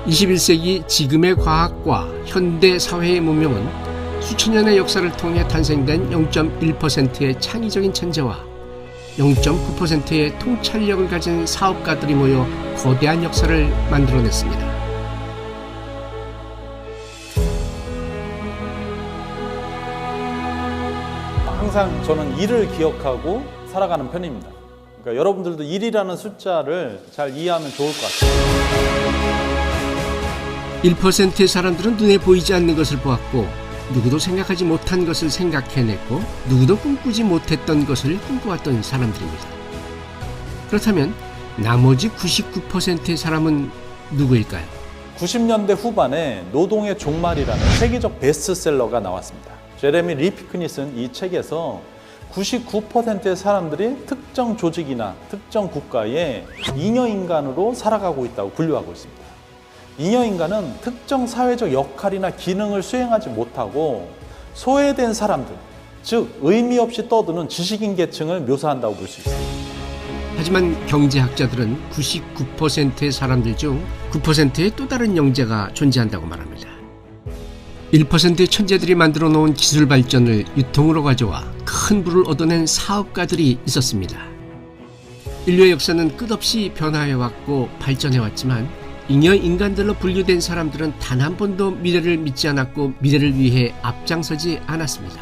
21세기 지금의 과학과 현대 사회의 문명은 수천 년의 역사를 통해 탄생된 0.1%의 창의적인 천재와 0.9%의 통찰력을 가진 사업가들이 모여 거대한 역사를 만들어냈습니다. 항상 저는 1을 기억하고 살아가는 편입니다. 그러니까 여러분들도 1이라는 숫자를 잘 이해하면 좋을 것 같아요. 1%의 사람들은 눈에 보이지 않는 것을 보았고 누구도 생각하지 못한 것을 생각해냈고 누구도 꿈꾸지 못했던 것을 꿈꿔왔던 사람들입니다. 그렇다면 나머지 99%의 사람은 누구일까요? 90년대 후반에 노동의 종말이라는 세계적 베스트셀러가 나왔습니다. 제레미 리피큰이 쓴 이 책에서 99%의 사람들이 특정 조직이나 특정 국가에 잉여인간으로 살아가고 있다고 분류하고 있습니다. 잉여인간은 특정 사회적 역할이나 기능을 수행하지 못하고 소외된 사람들, 즉 의미 없이 떠드는 지식인 계층을 묘사한다고 볼 수 있습니다. 하지만 경제학자들은 99%의 사람들 중 9%의 또 다른 영재가 존재한다고 말합니다. 1%의 천재들이 만들어 놓은 기술 발전을 유통으로 가져와 큰 부를 얻어낸 사업가들이 있었습니다. 인류의 역사는 끝없이 변화해왔고 발전해왔지만 잉여 인간들로 분류된 사람들은 단 한 번도 미래를 믿지 않았고 미래를 위해 앞장서지 않았습니다.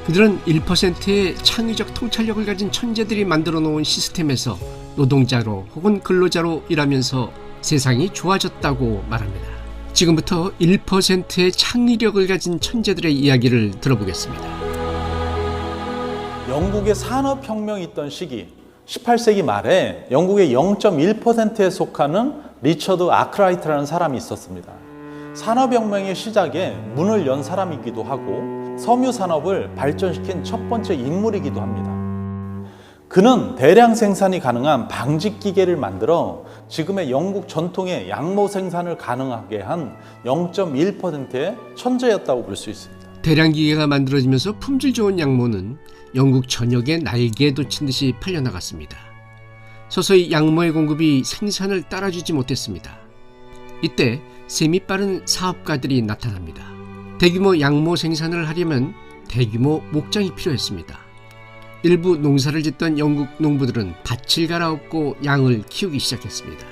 그들은 1%의 창의적 통찰력을 가진 천재들이 만들어 놓은 시스템에서 노동자로 혹은 근로자로 일하면서 세상이 좋아졌다고 말합니다. 지금부터 1%의 창의력을 가진 천재들의 이야기를 들어보겠습니다. 영국의 산업혁명이 있던 시기 18세기 말에 영국의 0.1%에 속하는 리처드 아크라이트라는 사람이 있었습니다. 산업혁명의 시작에 문을 연 사람이기도 하고 섬유산업을 발전시킨 첫 번째 인물이기도 합니다. 그는 대량 생산이 가능한 방직기계를 만들어 지금의 영국 전통의 양모 생산을 가능하게 한 0.1%의 천재였다고 볼 수 있습니다. 대량 기계가 만들어지면서 품질 좋은 양모는 영국 전역에 날개에 돋친 듯이 팔려나갔습니다. 서서히 양모의 공급이 생산을 따라주지 못했습니다. 이때 셈이 빠른 사업가들이 나타납니다. 대규모 양모 생산을 하려면 대규모 목장이 필요했습니다. 일부 농사를 짓던 영국 농부들은 밭을 갈아엎고 양을 키우기 시작했습니다.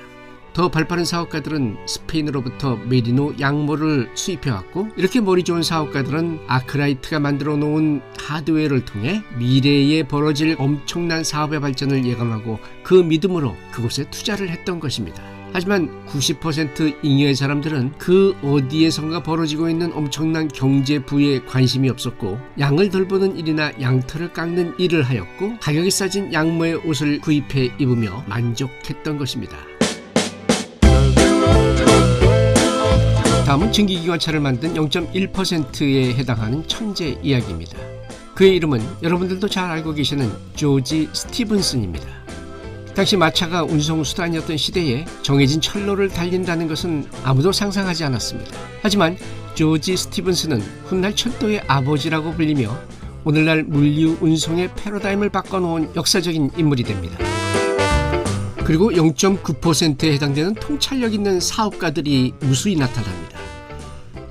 더 발빠른 사업가들은 스페인으로부터 메리노 양모를 수입해왔고 이렇게 머리 좋은 사업가들은 아크라이트가 만들어 놓은 하드웨어를 통해 미래에 벌어질 엄청난 사업의 발전을 예감하고 그 믿음으로 그곳에 투자를 했던 것입니다. 하지만 90% 잉여의 사람들은 그 어디에선가 벌어지고 있는 엄청난 경제 부에 관심이 없었고 양을 돌보는 일이나 양털을 깎는 일을 하였고 가격이 싸진 양모의 옷을 구입해 입으며 만족했던 것입니다. 다음은 증기기관차를 만든 0.1%에 해당하는 천재 이야기입니다. 그의 이름은 여러분들도 잘 알고 계시는 조지 스티븐슨입니다. 당시 마차가 운송수단이었던 시대에 정해진 철로를 달린다는 것은 아무도 상상하지 않았습니다. 하지만 조지 스티븐슨은 훗날 철도의 아버지라고 불리며 오늘날 물류 운송의 패러다임을 바꿔놓은 역사적인 인물이 됩니다. 그리고 0.9%에 해당되는 통찰력 있는 사업가들이 무수히 나타납니다.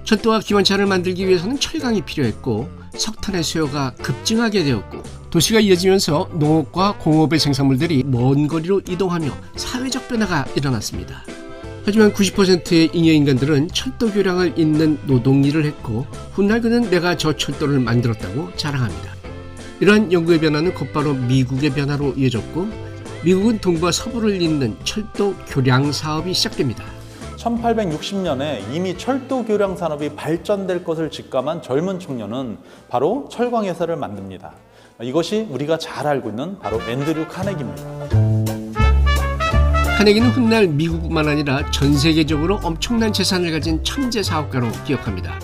철도와 기관차를 만들기 위해서는 철강이 필요했고 석탄의 수요가 급증하게 되었고 도시가 이어지면서 농업과 공업의 생산물들이 먼 거리로 이동하며 사회적 변화가 일어났습니다. 하지만 90%의 잉여인간들은 철도 교량을 잇는 노동일을 했고 훗날 그는 내가 저 철도를 만들었다고 자랑합니다. 이러한 영국의 변화는 곧바로 미국의 변화로 이어졌고 미국은 동부와 서부를 잇는 철도 교량 사업이 시작됩니다. 1860년에 이미 철도 교량 산업이 발전될 것을 직감한 젊은 청년은 바로 철광회사를 만듭니다. 이것이 우리가 잘 알고 있는 바로 앤드류 카네기입니다. 카네기는 훗날 미국뿐만 아니라 전 세계적으로 엄청난 재산을 가진 천재 사업가로 기억합니다.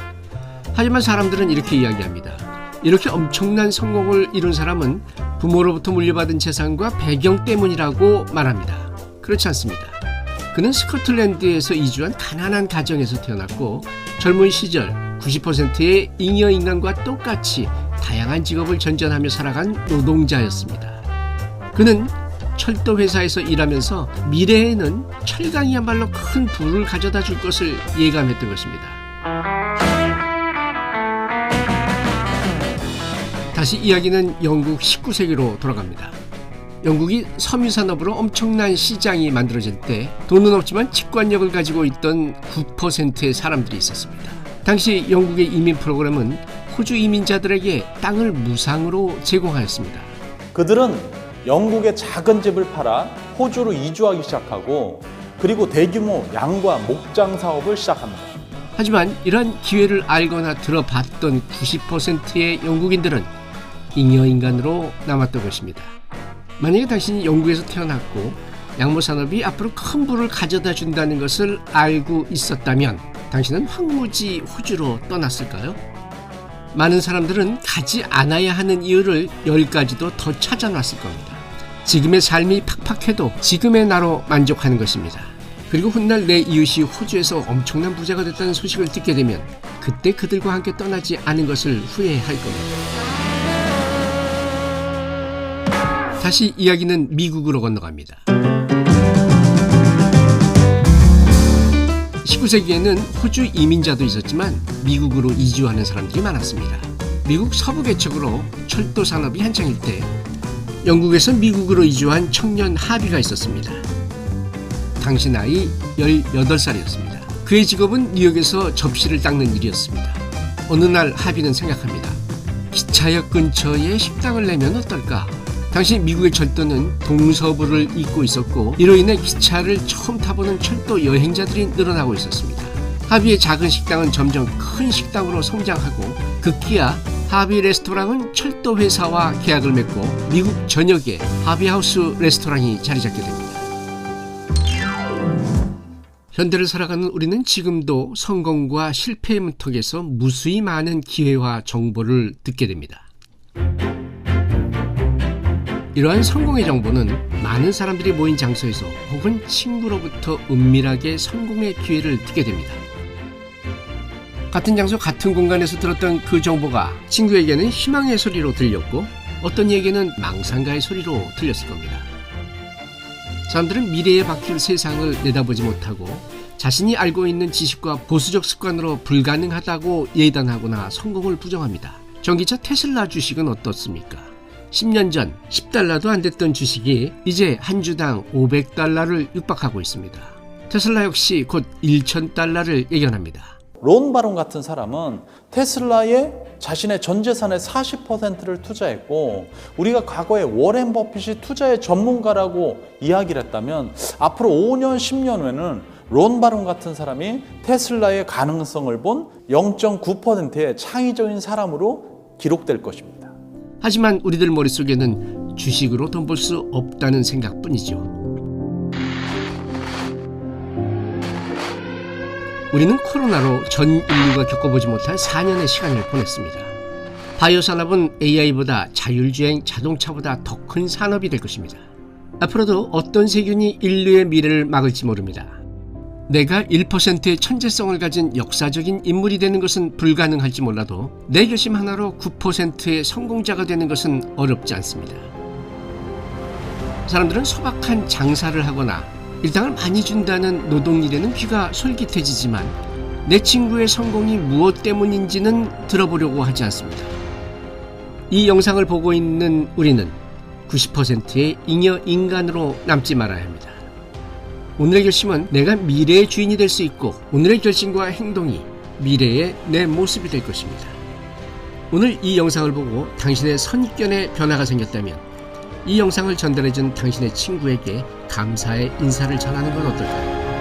하지만 사람들은 이렇게 이야기합니다. 이렇게 엄청난 성공을 이룬 사람은 부모로부터 물려받은 재산과 배경 때문이라고 말합니다. 그렇지 않습니다. 그는 스코틀랜드에서 이주한 가난한 가정에서 태어났고 젊은 시절 90%의 잉여 인간과 똑같이 다양한 직업을 전전하며 살아간 노동자였습니다. 그는 철도 회사에서 일하면서 미래에는 철강이야말로 큰 부를 가져다 줄 것을 예감했던 것입니다. 다시 이야기는 영국 19세기로 돌아갑니다. 영국이 섬유산업으로 엄청난 시장이 만들어질 때 돈은 없지만 직관력을 가지고 있던 9%의 사람들이 있었습니다. 당시 영국의 이민 프로그램은 호주 이민자들에게 땅을 무상으로 제공하였습니다. 그들은 영국의 작은 집을 팔아 호주로 이주하기 시작하고 그리고 대규모 양과 목장 사업을 시작합니다. 하지만 이러한 기회를 알거나 들어봤던 90%의 영국인들은 잉여인간으로 남았던 것입니다. 만약에 당신이 영국에서 태어났고 양모산업이 앞으로 큰 부를 가져다 준다는 것을 알고 있었다면 당신은 황무지 호주로 떠났을까요? 많은 사람들은 가지 않아야 하는 이유를 10가지도 더 찾아놨을 겁니다. 지금의 삶이 팍팍해도 지금의 나로 만족하는 것입니다. 그리고 훗날 내 이웃이 호주에서 엄청난 부자가 됐다는 소식을 듣게 되면 그때 그들과 함께 떠나지 않은 것을 후회할 겁니다. 다시 이야기는 미국으로 건너갑니다. 19세기에는 호주 이민자도 있었지만 미국으로 이주하는 사람들이 많았습니다. 미국 서부 개척으로 철도 산업이 한창일 때 영국에서 미국으로 이주한 청년 하비가 있었습니다. 당시 나이 18살이었습니다. 그의 직업은 뉴욕에서 접시를 닦는 일이었습니다. 어느 날 하비는 생각합니다. 기차역 근처에 식당을 내면 어떨까? 당시 미국의 철도는 동서부를 잇고 있었고 이로 인해 기차를 처음 타보는 철도 여행자들이 늘어나고 있었습니다. 하비의 작은 식당은 점점 큰 식당으로 성장하고 급기야 하비 레스토랑은 철도 회사와 계약을 맺고 미국 전역에 하비하우스 레스토랑이 자리 잡게 됩니다. 현대를 살아가는 우리는 지금도 성공과 실패의 문턱에서 무수히 많은 기회와 정보를 듣게 됩니다. 이러한 성공의 정보는 많은 사람들이 모인 장소에서 혹은 친구로부터 은밀하게 성공의 기회를 듣게 됩니다. 같은 장소 같은 공간에서 들었던 그 정보가 친구에게는 희망의 소리로 들렸고 어떤 이에게는 망상가의 소리로 들렸을 겁니다. 사람들은 미래에 바뀔 세상을 내다보지 못하고 자신이 알고 있는 지식과 보수적 습관으로 불가능하다고 예단하거나 성공을 부정합니다. 전기차 테슬라 주식은 어떻습니까? 10년 전 10달러도 안 됐던 주식이 이제 한 주당 500달러를 육박하고 있습니다. 테슬라 역시 곧 1000달러를 예견합니다. 론 바론 같은 사람은 테슬라에 자신의 전 재산의 40%를 투자했고 우리가 과거에 워렌 버핏이 투자의 전문가라고 이야기를 했다면 앞으로 5년, 10년 후에는 론 바론 같은 사람이 테슬라의 가능성을 본 0.9%의 창의적인 사람으로 기록될 것입니다. 하지만 우리들 머릿속에는 주식으로 돈 벌 수 없다는 생각뿐이죠. 우리는 코로나로 전 인류가 겪어보지 못한 4년의 시간을 보냈습니다. 바이오 산업은 AI보다 자율주행 자동차보다 더 큰 산업이 될 것입니다. 앞으로도 어떤 세균이 인류의 미래를 막을지 모릅니다. 내가 1%의 천재성을 가진 역사적인 인물이 되는 것은 불가능할지 몰라도 내 결심 하나로 9%의 성공자가 되는 것은 어렵지 않습니다. 사람들은 소박한 장사를 하거나 일당을 많이 준다는 노동일에는 귀가 솔깃해지지만 내 친구의 성공이 무엇 때문인지는 들어보려고 하지 않습니다. 이 영상을 보고 있는 우리는 90%의 잉여 인간으로 남지 말아야 합니다. 오늘의 결심은 내가 미래의 주인이 될 수 있고 오늘의 결심과 행동이 미래의 내 모습이 될 것입니다. 오늘 이 영상을 보고 당신의 선입견에 변화가 생겼다면 이 영상을 전달해준 당신의 친구에게 감사의 인사를 전하는 건 어떨까요?